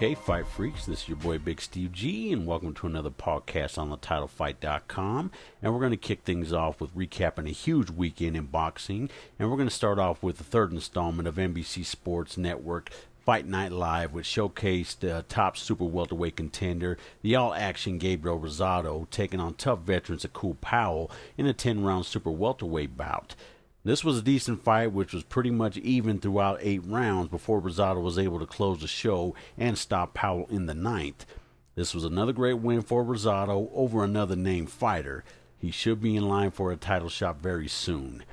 Okay, Fight Freaks, this is your boy Big Steve G, and welcome to another podcast on TheTitleFight.com. And we're going to kick things off with recapping a huge weekend in boxing. And we're going to start off with the third installment of NBC Sports Network Fight Night Live, which showcased top super welterweight contender, the all-action Gabriel Rosado, taking on tough veterans Akul Powell in a 10-round super welterweight bout. This was a decent fight, which was pretty much even throughout 8 rounds before Rosado was able to close the show and stop Powell in the 9th. This was another great win for Rosado over another named fighter. He should be in line for a title shot very soon.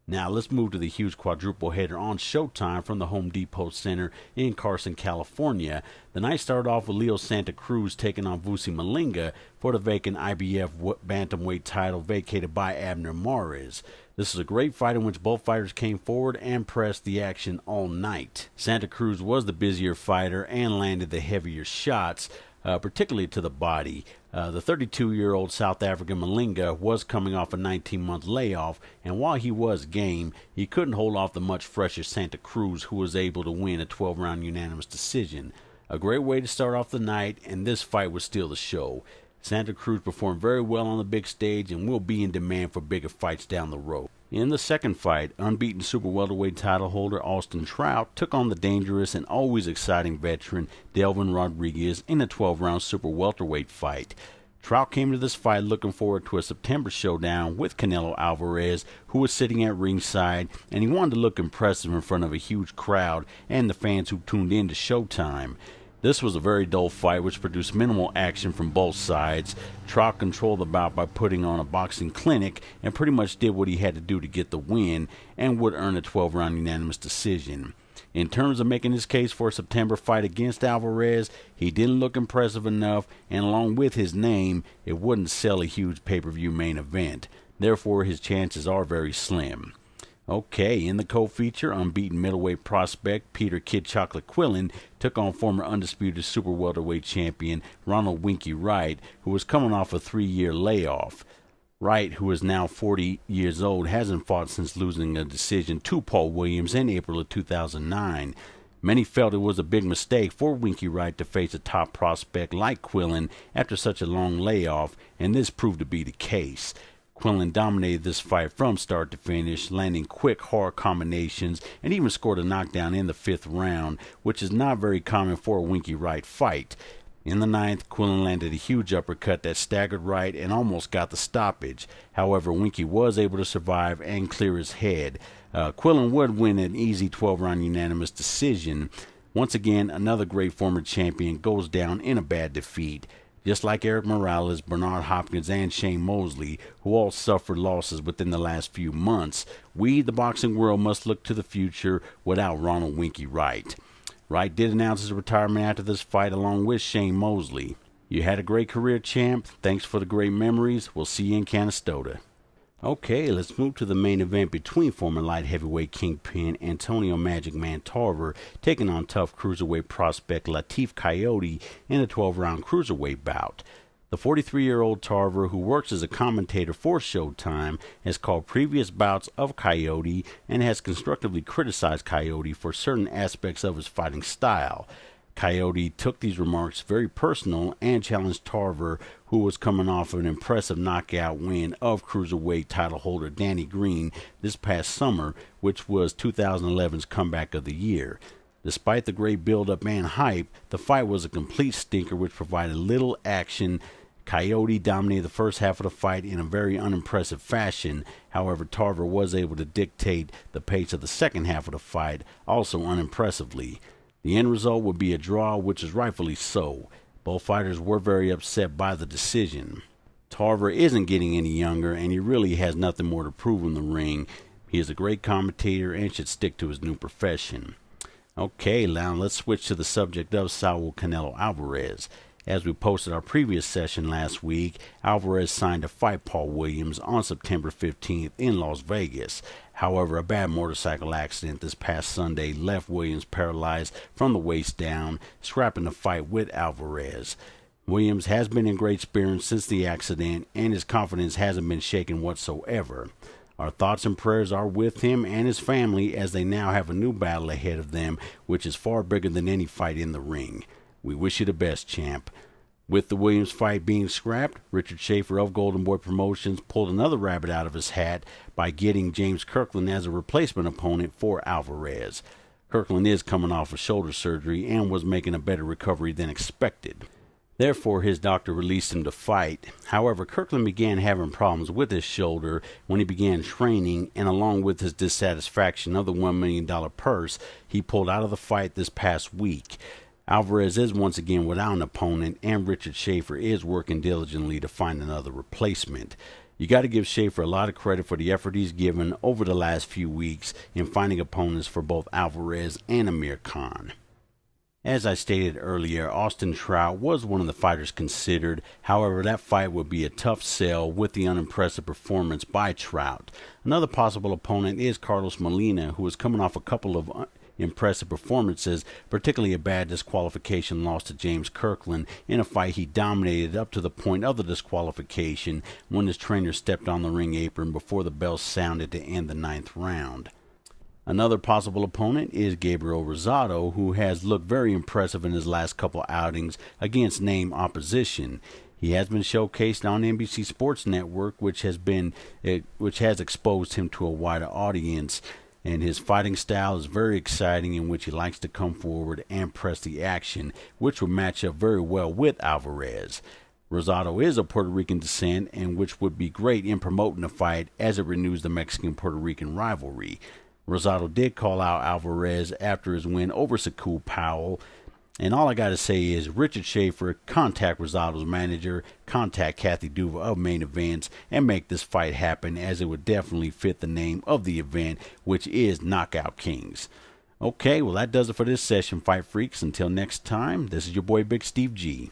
Now let's move to the huge quadruple header on Showtime from the Home Depot Center in Carson, California. The night started off with Leo Santa Cruz taking on Vusi Malinga for the vacant IBF bantamweight title vacated by Abner Mares. This is a great fight in which both fighters came forward and pressed the action all night. Santa Cruz was the busier fighter and landed the heavier shots, particularly to the body. The 32-year-old South African Malinga was coming off a 19-month layoff, and while he was game, he couldn't hold off the much fresher Santa Cruz, who was able to win a 12-round unanimous decision. A great way to start off the night, and this fight was still the show. Santa Cruz performed very well on the big stage and will be in demand for bigger fights down the road. In the second fight, unbeaten super welterweight title holder Austin Trout took on the dangerous and always exciting veteran Delvin Rodriguez in a 12-round super welterweight fight. Trout came to this fight looking forward to a September showdown with Canelo Alvarez, who was sitting at ringside, and he wanted to look impressive in front of a huge crowd and the fans who tuned in to Showtime. This was a very dull fight which produced minimal action from both sides. Trout controlled the bout by putting on a boxing clinic and pretty much did what he had to do to get the win and would earn a 12-round unanimous decision. In terms of making his case for a September fight against Alvarez, he didn't look impressive enough, and along with his name, it wouldn't sell a huge pay-per-view main event. Therefore, his chances are very slim. Okay, in the co-feature, unbeaten middleweight prospect Peter Kid Chocolate Quillin took on former undisputed super welterweight champion Ronald Winky Wright, who was coming off a 3-year layoff. Wright, who is now 40 years old, hasn't fought since losing a decision to Paul Williams in April of 2009. Many felt it was a big mistake for Winky Wright to face a top prospect like Quillin after such a long layoff, and this proved to be the case. Quillin dominated this fight from start to finish, landing quick, hard combinations, and even scored a knockdown in the 5th round, which is not very common for a Winky Wright fight. In the 9th, Quillin landed a huge uppercut that staggered Wright and almost got the stoppage. However, Winky was able to survive and clear his head. Quillin would win an easy 12-round unanimous decision. Once again, another great former champion goes down in a bad defeat. Just like Eric Morales, Bernard Hopkins, and Shane Mosley, who all suffered losses within the last few months, we, the boxing world, must look to the future without Ronald Winky Wright. Wright did announce his retirement after this fight along with Shane Mosley. You had a great career, champ. Thanks for the great memories. We'll see you in Canastota. Okay, let's move to the main event between former light heavyweight kingpin Antonio Magic Man Tarver taking on tough cruiserweight prospect Latif Kayode in a 12-round cruiserweight bout. The 43-year-old Tarver, who works as a commentator for Showtime, has called previous bouts of Kayode and has constructively criticized Kayode for certain aspects of his fighting style. Kayode took these remarks very personal and challenged Tarver, who was coming off an impressive knockout win of cruiserweight title holder Danny Green this past summer, which was 2011's comeback of the year. Despite the great build-up and hype, the fight was a complete stinker which provided little action. Kayode dominated the first half of the fight in a very unimpressive fashion. However, Tarver was able to dictate the pace of the second half of the fight, also unimpressively. The end result would be a draw, which is rightfully so. Both fighters were very upset by the decision. Tarver isn't getting any younger, and he really has nothing more to prove in the ring. He is a great commentator and should stick to his new profession. Okay, now let's switch to the subject of Saul Canelo Alvarez. As we posted our previous session last week, Alvarez signed to fight Paul Williams on September 15th in Las Vegas. However, a bad motorcycle accident this past Sunday left Williams paralyzed from the waist down, scrapping the fight with Alvarez. Williams has been in great spirits since the accident, and his confidence hasn't been shaken whatsoever. Our thoughts and prayers are with him and his family as they now have a new battle ahead of them, which is far bigger than any fight in the ring. We wish you the best, champ. With the Williams fight being scrapped, Richard Schaefer of Golden Boy Promotions pulled another rabbit out of his hat by getting James Kirkland as a replacement opponent for Alvarez. Kirkland is coming off of shoulder surgery and was making a better recovery than expected. Therefore, his doctor released him to fight. However, Kirkland began having problems with his shoulder when he began training, and along with his dissatisfaction of the $1 million purse, he pulled out of the fight this past week. Alvarez is once again without an opponent, and Richard Schaefer is working diligently to find another replacement. You got to give Schaefer a lot of credit for the effort he's given over the last few weeks in finding opponents for both Alvarez and Amir Khan. As I stated earlier, Austin Trout was one of the fighters considered. However, that fight would be a tough sell with the unimpressive performance by Trout. Another possible opponent is Carlos Molina, who is coming off a couple of impressive performances, particularly a bad disqualification loss to James Kirkland in a fight he dominated up to the point of the disqualification when his trainer stepped on the ring apron before the bell sounded to end the 9th round. Another possible opponent is Gabriel Rosado, who has looked very impressive in his last couple outings against name opposition. He has been showcased on NBC Sports Network, which has exposed him to a wider audience. And his fighting style is very exciting, in which he likes to come forward and press the action, which would match up very well with Alvarez. Rosado is of Puerto Rican descent, and which would be great in promoting the fight as it renews the Mexican-Puerto Rican rivalry. Rosado did call out Alvarez after his win over Sakul Powell. And all I got to say is, Richard Schaefer, contact Rosado's manager, contact Kathy Duva of Main Events, and make this fight happen, as it would definitely fit the name of the event, which is Knockout Kings. Okay, well that does it for this session, Fight Freaks. Until next time, this is your boy Big Steve G.